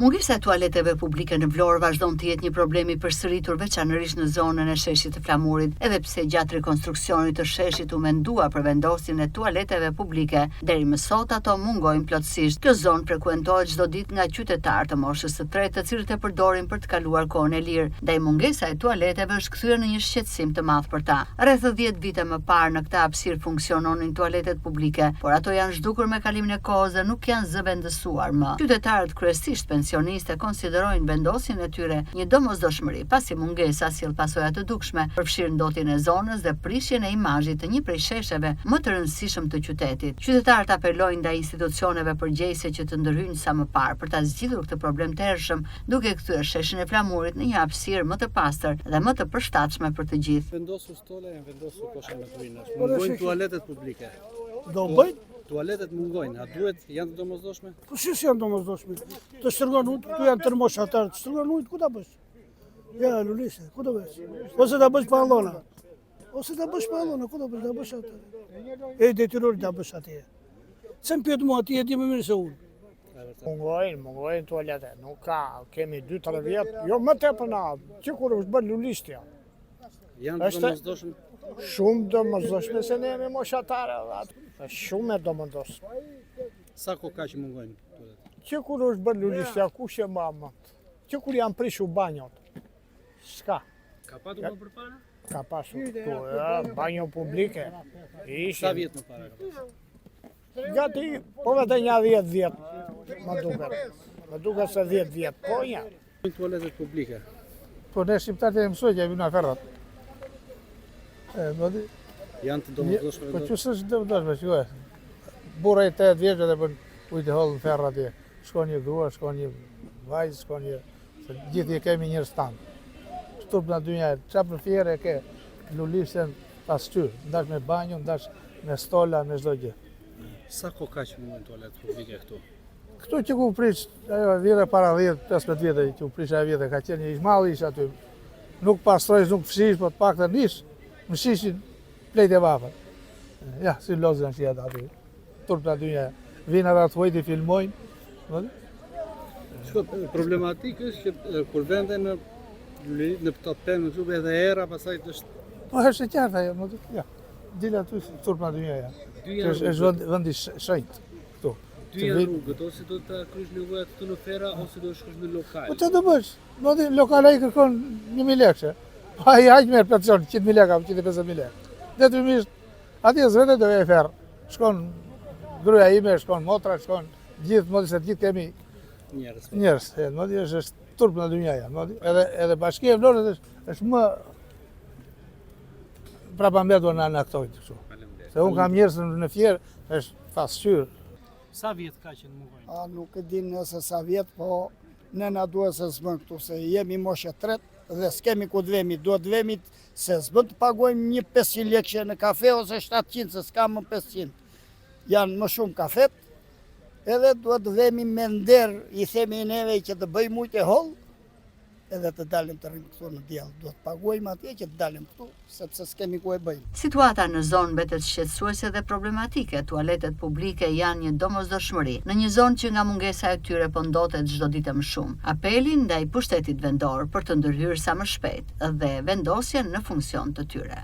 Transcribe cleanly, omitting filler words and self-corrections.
Mungesa e tualeteve publike në Vlorë vazhdon të jetë një problem i përsëritur veçanërisht në zonën e sheshit të Flamurit, edhe pse gjatë rekonstruksionit të sheshit u mendua për vendosjen e tualeteve publike, deri më sot ato mungojnë plotësisht. Kjo zonë frekuentohet çdo ditë nga qytetarë të moshës së tretë, të cilët e përdorin për të kaluar kohën e lirë. Ndaj mungesa e tualeteve është kthyer në një shqetësim të madh për ta. Rreth 10 vite më parë në këtë hapësirë funksiononin tualetet publike, por ato janë zhdukur me kalimin e kohës dhe nuk janë zëvendësuar më. Qytetarët kryesisht pensioniste konsiderojnë vendosjen e tyre një domosdoshmëri, pasi mungesa sjell pasoja të dukshme, përfshir ndotjen e zonës dhe prishjen e imazhit të një prej shesheve më të rëndësishëm të qytetit. Qytetarët apelojnë ndaj institucioneve përgjegjëse që të ndërhyjnë sa më parë për ta zgjidhur këtë problem të errshëm, duke kthyer sheshin e Flamurit në një hapësirë më të pastër dhe më të përshtatshme për të gjithë. Vendosur stola janë vendosur kosha me tuinash. Mungojnë tualetet publike. Do bëjnë? Tualetet mungojnë, a duhet janë të domosdoshme? Po si janë domosdoshme? Të shtrëngon ujë, këtu janë termoshatar, të shtrëngon ujë, ku ta bësh? Ja, Lulise, ku ta bësh? Ose ta bësh pa allona. Ose ta bësh pa allona, ku ta bësh? Ta bësh atë. E detyror ta bësh atje. Se më pyet mua atje, di më mirë se unë. Mungojnë tualete, nuk ka, kemi 2-3 vjetë, jo më tepër na, që kur është bërë lulistja. Janë të domosdoshme? Shumë domosdoshme se ne jemi moshatare, shumë e domosdoshme. Sa kohë ka që mungojnë tualetet? Që kur është bërë lulistja, kush e mamët? Që kur janë prishu banjot? S'ka. Ka patur më përpara? Ka pasur këtu, banjo publike. Sa vjetë më para ka pasur? Gati, po vetë një 10 vjetë, më duket. Më duket se 10 vjetë, po një. Tualetet publike? Po ne shqiptarët e mësoj që e vina ferrat. Janë të domosdoshme? Po që s'është domosdoshme, që burra i 8 vjeçë dhe bën ujë të hollë në ferra atje. Shkon një grua, shkon një vajzë, shkon një... Se gjithë i kemi njërë stanë. Shturp në dy njerë, qa për fjere ke lulisën pas qyrë, ndash me banjo, ndash me stola, me çdo gjë. Sa kohë ka që mungojnë tualetet publike këtu? Këtu që ku prish, ajo vjere para 10-15 vjetë që u prish ajo vjetë, ka qenë një ishmall ish aty. Nuk pastrojsh, nuk fshish, po të pak të nish, më shishin plejt e vafër. Ja, si lozën që jetë aty. Turp në dy njerë. Vinë atë të hojtë i filmojnë. Problematikë është që kur vende në këto pemë në trupe edhe era, pasaj të është... Po është e qartë ajo, ja. Dile aty turp në dy njerë. është vëndi shenjtë këtu. Dy janë rrugët, ose do të krysh nevojat këtu në fera, ose do shkosh në lokal. Po të do bësh, lokala i kërkon 1.000 lekë. Po ai hajt merr pension 100.000 lekë, 150.000 lekë. Detyrimisht, atje s'vete do e ferr. Shkon gruaja ime, shkon motra, shkon gjithë, modi se gjithë kemi njerëz. Modi është turp në dynjaja, modi. Edhe bashkia e Vlorës është më prapa mbetur në aktojt kështu. Se unë kam njerëz në fjerë, është pasqyrë. Sa vjetë ka që në mungojnë? Nuk e din nëse sa vjetë, po ne na duhet se s'bën këtu, se jemi moshe tretë dhe s'kemi ku të vemi, duhet vemi se s'bën të pagojmë një 500 lekë në kafe ose 700, se s'kam më 500. Janë më shumë kafet, edhe duhet të vemi me nder, i themi neve që të bëjmë ujë e hollë, edhe të dalim të rrimë këtu në diell. Duhet të paguajmë atje që të dalim këtu, sepse s'kemi ku e bëjmë. Situata në zonë mbetet shqetësuese dhe problematike. Tualetet publike janë një domosdoshmëri në një zonë që nga mungesa e tyre po ndotet çdo ditë më shumë. Apelin ndaj pushtetit vendor për të ndërhyrë sa më shpejt dhe vendosjen në funksion të tyre.